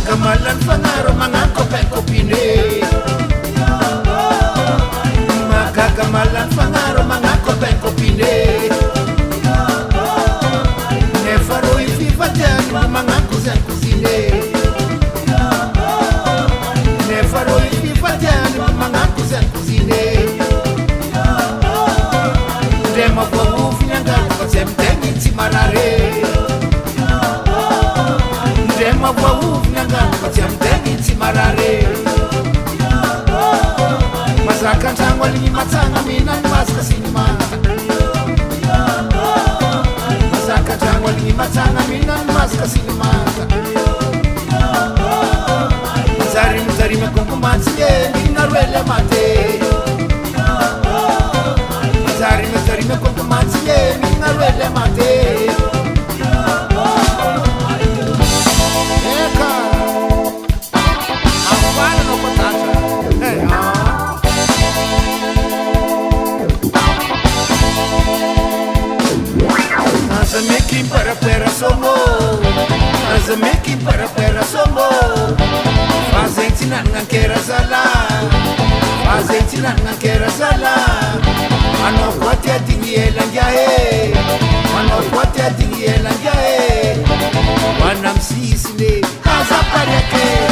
Magamalan fanaro mga kopeng-kopine. Magagamalan fanaro mga kopeng-kopine. Nefaroy fifatian mga kusen-kusine. Nefaroy fifatian mga kusen-kusine. Demo po ufinyangan kosemtengin si marare. Demo po ufinyangan kosemtengin si marare. Masakan sang walingi matsanga minan mas kasinimata. Masakan sang walingi matsanga minan mas kasinimata. Zari makumkumansiye minarwele mate. Zari makumkumansiye minarwele mate. Eka afana no patata. Hey Asa meki para somo. Asa meki para somo. Fazentina ngankera sala. Fazentina ngankera sala. Ano kwati atingiela njae. Ano kwati atingiela njae. Wanamsisile. Asa pariake.